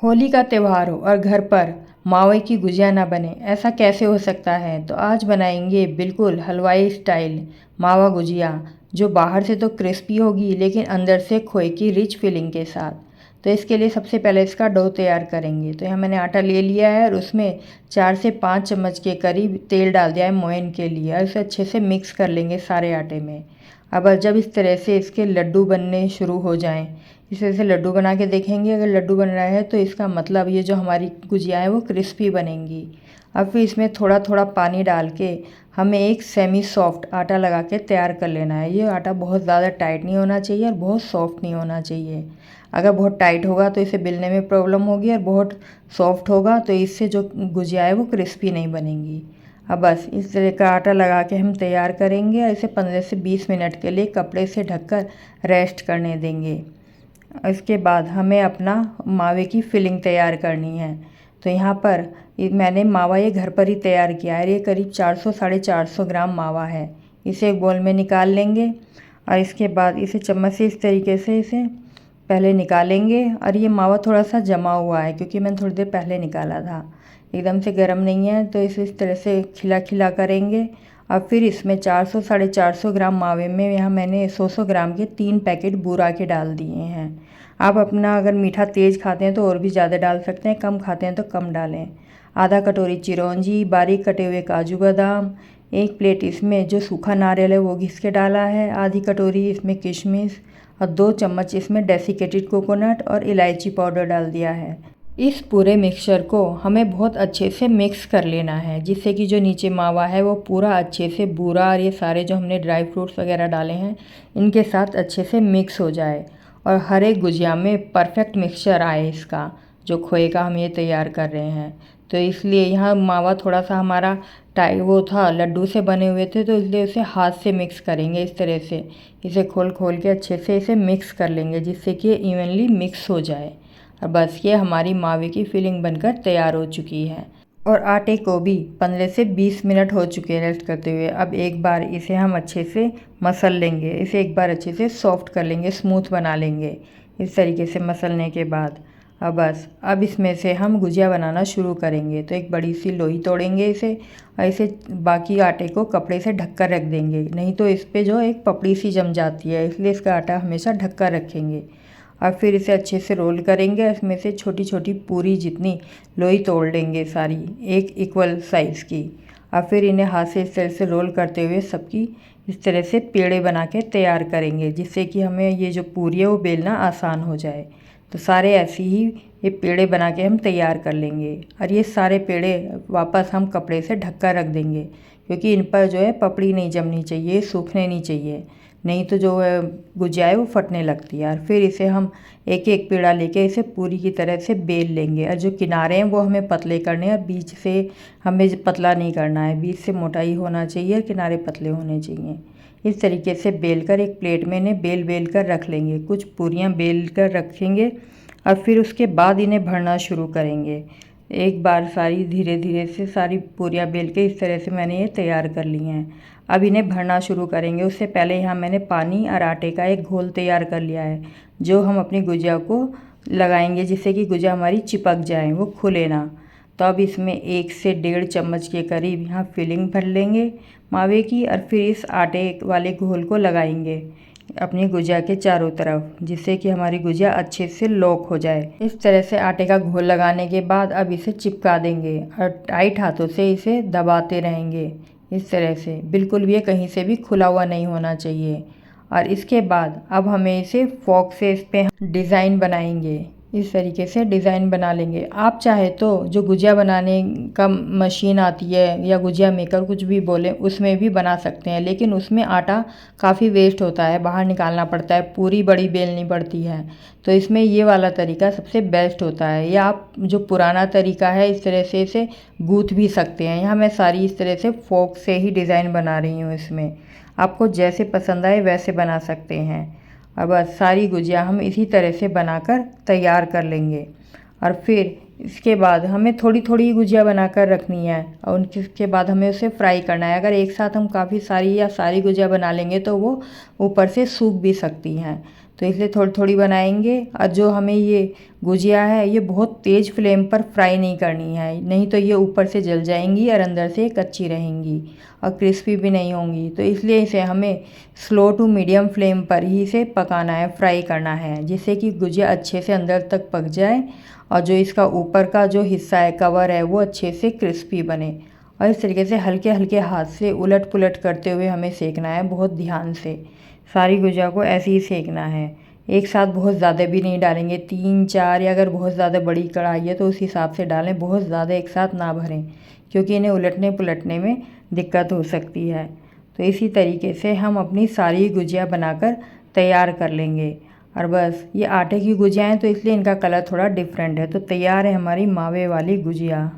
होली का त्यौहार हो और घर पर मावे की गुजिया ना बने, ऐसा कैसे हो सकता है। तो आज बनाएंगे बिल्कुल हलवाई स्टाइल मावा गुजिया, जो बाहर से तो क्रिस्पी होगी लेकिन अंदर से खोए की रिच फीलिंग के साथ। तो इसके लिए सबसे पहले इसका डो तैयार करेंगे। तो यहाँ मैंने आटा ले लिया है और उसमें 4 से 5 चम्मच के करीब तेल डाल दिया है मोयन के लिए, और इसे अच्छे से मिक्स कर लेंगे सारे आटे में। अब जब इस तरह से इसके लड्डू बनने शुरू हो जाएं, इस तरह से लड्डू बना के देखेंगे। अगर लड्डू बन रहा है तो इसका मतलब ये जो हमारी गुजिया है वो क्रिस्पी बनेंगी। अब फिर इसमें थोड़ा थोड़ा पानी डाल के हमें एक सेमी सॉफ्ट आटा लगा के तैयार कर लेना है। ये आटा बहुत ज़्यादा टाइट नहीं होना चाहिए और बहुत सॉफ्ट नहीं होना चाहिए। अगर बहुत टाइट होगा तो इसे बेलने में प्रॉब्लम होगी, और बहुत सॉफ्ट होगा तो इससे जो गुजिया है वो क्रिस्पी नहीं बनेंगी। अब बस इस तरह का आटा लगा के हम तैयार करेंगे और इसे 15 से 20 मिनट के लिए कपड़े से ढककर रेस्ट करने देंगे। इसके बाद हमें अपना मावे की फिलिंग तैयार करनी है। तो यहाँ पर मैंने मावा ये घर पर ही तैयार किया है। ये करीब 400 साढ़े 400 ग्राम मावा है। इसे एक बोल में निकाल लेंगे और इसके बाद इसे चम्मच से इस तरीके से इसे पहले निकालेंगे। और ये मावा थोड़ा सा जमा हुआ है क्योंकि मैंने थोड़ी देर पहले निकाला था, एकदम से गर्म नहीं है। तो इसे इस तरह से खिला खिला करेंगे। अब फिर इसमें 400 साढ़े 400 ग्राम मावे में यहाँ मैंने 100 ग्राम के 3 पैकेट बूरा के डाल दिए हैं। आप अपना अगर मीठा तेज़ खाते हैं तो और भी ज़्यादा डाल सकते हैं, कम खाते हैं तो कम डालें। आधा कटोरी चिरौंजी, बारीक कटे हुए काजू बादाम, एक प्लेट इसमें जो सूखा नारियल है वो घिस के डाला है, आधी कटोरी इसमें किशमिश और 2 चम्मच इसमें डेसिकेटेड कोकोनट और इलायची पाउडर डाल दिया है। इस पूरे मिक्सचर को हमें बहुत अच्छे से मिक्स कर लेना है, जिससे कि जो नीचे मावा है वो पूरा अच्छे से बूरा और ये सारे जो हमने ड्राई फ्रूट्स वगैरह डाले हैं इनके साथ अच्छे से मिक्स हो जाए और हर एक गुजिया में परफेक्ट मिक्सचर आए इसका, जो खोए का हम ये तैयार कर रहे हैं। तो इसलिए यहाँ मावा थोड़ा सा हमारा वो था, लड्डू से बने हुए थे, तो इसलिए उसे हाथ से मिक्स करेंगे। इस तरह से इसे खोल खोल के अच्छे से इसे मिक्स कर लेंगे, जिससे कि इवनली मिक्स हो जाए। और बस ये हमारी मावे की फिलिंग बनकर तैयार हो चुकी है। और आटे को भी 15 से 20 मिनट हो चुके हैं रेस्ट करते हुए। अब एक बार इसे हम अच्छे से मसल लेंगे, इसे एक बार अच्छे से सॉफ्ट कर लेंगे, स्मूथ बना लेंगे। इस तरीके से मसलने के बाद अब इसमें से हम गुजिया बनाना शुरू करेंगे। तो एक बड़ी सी लोई तोड़ेंगे इसे, और इसे बाकी आटे को कपड़े से ढक कर रख देंगे, नहीं तो इस पर जो एक पपड़ी सी जम जाती है, इसलिए इसका आटा हमेशा ढक कर रखेंगे। और फिर इसे अच्छे से रोल करेंगे। इसमें से छोटी छोटी पूरी जितनी लोई तोड़ लेंगे सारी, एक इक्वल साइज़ की। और फिर इन्हें हाथ से इस तरह से रोल करते हुए सबकी इस तरह से पेड़े बना के तैयार करेंगे, जिससे कि हमें ये जो पूरी है वो बेलना आसान हो जाए। तो सारे ऐसे ही ये पेड़े बना के हम तैयार कर लेंगे, और ये सारे पेड़े वापस हम कपड़े से ढक कर रख देंगे, क्योंकि इन पर जो है पपड़ी नहीं जमनी चाहिए, सूखने नहीं चाहिए, नहीं तो जो गुजिया है वो फटने लगती है। और फिर इसे हम एक एक पेड़ा लेके इसे पूरी की तरह से बेल लेंगे, और जो किनारे हैं वो हमें पतले करने हैं, बीच से हमें पतला नहीं करना है, बीच से मोटाई होना चाहिए और किनारे पतले होने चाहिए। इस तरीके से बेल कर एक प्लेट में इन्हें बेल बेल कर रख लेंगे, कुछ पूरियाँ बेल कर रखेंगे, और फिर उसके बाद इन्हें भरना शुरू करेंगे। एक बार सारी धीरे धीरे से सारी पूरियाँ बेल के इस तरह से मैंने ये तैयार कर ली हैं। अब इन्हें भरना शुरू करेंगे। उससे पहले यहाँ मैंने पानी और आटे का एक घोल तैयार कर लिया है, जो हम अपनी गुजिया को लगाएंगे, जिससे कि गुजिया हमारी चिपक जाए, वो खुले ना। तो अब इसमें 1 से 1.5 चम्मच के करीब यहाँ फिलिंग भर लेंगे मावे की, और फिर इस आटे वाले घोल को लगाएंगे अपनी गुजिया के चारों तरफ, जिससे कि हमारी गुजिया अच्छे से लॉक हो जाए। इस तरह से आटे का घोल लगाने के बाद अब इसे चिपका देंगे और टाइट हाथों से इसे दबाते रहेंगे। इस तरह से बिल्कुल भी ये कहीं से भी खुला हुआ नहीं होना चाहिए। और इसके बाद अब हमें इसे फॉक से इस पर डिज़ाइन बनाएंगे। इस तरीके से डिज़ाइन बना लेंगे। आप चाहे तो जो गुजिया बनाने का मशीन आती है या गुजिया मेकर कुछ भी बोले, उसमें भी बना सकते हैं, लेकिन उसमें आटा काफ़ी वेस्ट होता है, बाहर निकालना पड़ता है, पूरी बड़ी बेलनी पड़ती है। तो इसमें ये वाला तरीका सबसे बेस्ट होता है। या आप जो पुराना तरीका है इस तरह से इसे गूँथ भी सकते हैं। यहाँ मैं सारी इस तरह से फॉक से ही डिज़ाइन बना रही हूँ। इसमें आपको जैसे पसंद आए वैसे बना सकते हैं। अब सारी गुजिया हम इसी तरह से बनाकर तैयार कर लेंगे, और फिर इसके बाद हमें थोड़ी थोड़ी गुजिया बनाकर रखनी है, और उनके बाद हमें उसे फ्राई करना है। अगर एक साथ हम काफ़ी सारी या सारी गुजिया बना लेंगे तो वो ऊपर से सूख भी सकती हैं। तो इसलिए थोड़ी थोड़ी बनाएंगे। और जो हमें ये गुजिया है ये बहुत तेज़ फ्लेम पर फ्राई नहीं करनी है, नहीं तो ये ऊपर से जल जाएंगी और अंदर से कच्ची रहेंगी और क्रिस्पी भी नहीं होंगी। तो इसलिए इसे हमें स्लो टू मीडियम फ्लेम पर ही इसे पकाना है, फ्राई करना है, जिससे कि गुजिया अच्छे से अंदर तक पक जाए और जो इसका ऊपर का जो हिस्सा है, कवर है, वो अच्छे से क्रिस्पी बने। और इस तरीके से हल्के हल्के हाथ से उलट पुलट करते हुए हमें सेकना है, बहुत ध्यान से। सारी गुजिया को ऐसे ही सेकना है, एक साथ बहुत ज़्यादा भी नहीं डालेंगे, 3-4 या अगर बहुत ज़्यादा बड़ी कढ़ाई है तो उस हिसाब से डालें, बहुत ज़्यादा एक साथ ना भरें क्योंकि इन्हें उलटने पुलटने में दिक्कत हो सकती है। तो इसी तरीके से हम अपनी सारी गुजिया बनाकर तैयार कर लेंगे। और बस ये आटे की गुजिया हैं तो इसलिए इनका कलर थोड़ा डिफरेंट है। तो तैयार है हमारी मावे वाली गुजिया।